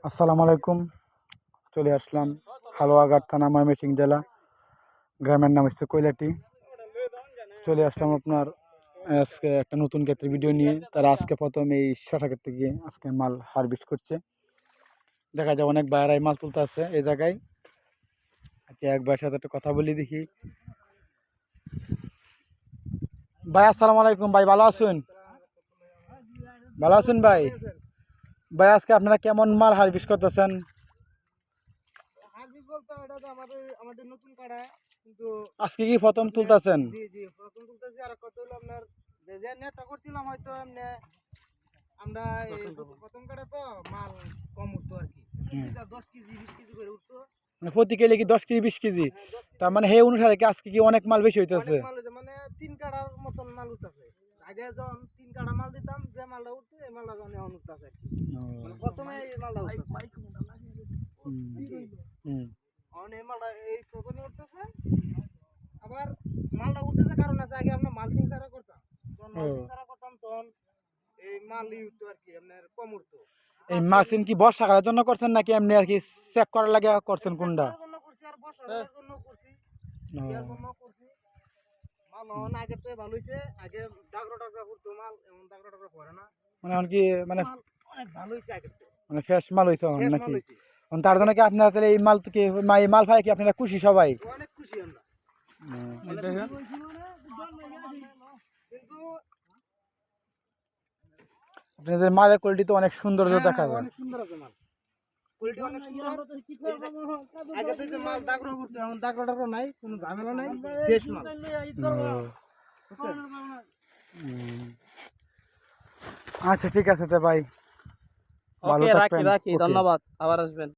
আসসালামু আলাইকুম। চলে আসলাম হালুয়াঘাট থানা, ময়মনসিংহ জেলা। গ্রামের নাম হচ্ছে কৈলাটি। চলে আসলাম আপনার আজকে একটা নতুন ক্ষেত্রে ভিডিও নিয়ে। তারা আজকে প্রথম এই শশা ক্ষেত্রে গিয়ে আজকে মাল হারভেস্ট করছে। দেখা যায় অনেক বাইরাই মাল তুলতে আছে এই জায়গায়। আচ্ছা, এক ভাইয়ের সাথে একটা কথা বলি দেখি। ভাই আসসালামু আলাইকুম। ভাই ভালো আছেন? ভালো আছেন ভাই? ভাই আজকে আপনারা কেমন মাল হারভেস্ট করতেছেন? হারবিস বলতে এটা তো আমাদের নতুন কাড়া, কিন্তু আজকে কি প্রথম তুলতেছেন? জি জি প্রথম তুলতেছি। আর কত হলো আপনার যে নেটটা করছিলাম হয়তো এমনি আমরা এই প্রথম কাড়া তো মাল কম উঠতো আর কি, 10 কেজি 20 কেজি করে উঠতো। মানে প্রতি কেলে কি 10 কেজি 20 কেজি? হ্যাঁ, 10 তার কেজি মানে হে অনুসারে কি আজকে কি অনেক মাল বেশি হইতেছে? অনেক মাল হয়েছে, মানে 3 কাড়ার মতন মাল উঠতেছে। আগে যখন 3 কাড়া মাল দিতাম, যে মালটা উঠতো এই মালটা যখন এখন উঠতেছে আর কি। মানে প্রথমে এই মালটা উঠতেছে, এই মালটা এই প্রথমে উঠতেছে। আবার মালটা উঠতেছে কারণ আছে, আগে আমরা মালচিং ছাড়া করতাম। যখন মালচিং ছাড়া করতাম তখন এই মালই উঠতো আর কি, আপনার কম উঠতো। এই মার্কসিন কি বর্ষাকালের জন্য করছেন নাকি এমনি আর কি চেক করার লাগে করছেন কোনটা? করার জন্য করছি আর বর্ষার জন্য করছি, ইয়ার জন্য করছি। মাল অন আগের থেকে ভালো হয়েছে। আগে দাগড়া টাগড়া করতো মাল, এমন দাগড়া টাগড়া করে না। মানে এখন কি মানে মাল অনেক ভালো হয়েছে আগের থেকে, মানে ফ্রেশ মাল হইছে এখন ফ্রেশ মাল নাকি? হয়েছে। এখন তার জন্য কি আপনারা তাহলে এই মাল তো কি এই মাল পাই কি আপনারা খুশি সবাই? অনেক খুশি আমরা। কিন্তু আপনাদের মালের কোয়ালিটি তো অনেক সৌন্দর্য দেখা যায়। অনেক সুন্দর আছে মাল, কোয়ালিটি অনেক সুন্দর। আগে থেকে মাল দাগড়া করতো, এখন দাগড়া টাগড়া নাই, কোনো ঝামেলা নাই, ফ্রেশ মাল। বুঝছেন? আচ্ছা ঠিক আছে তো ভাই, ভালো ওকে, রাখি থাকবেন। রাখি, ওকে। ধন্যবাদ, আবার আসবেন।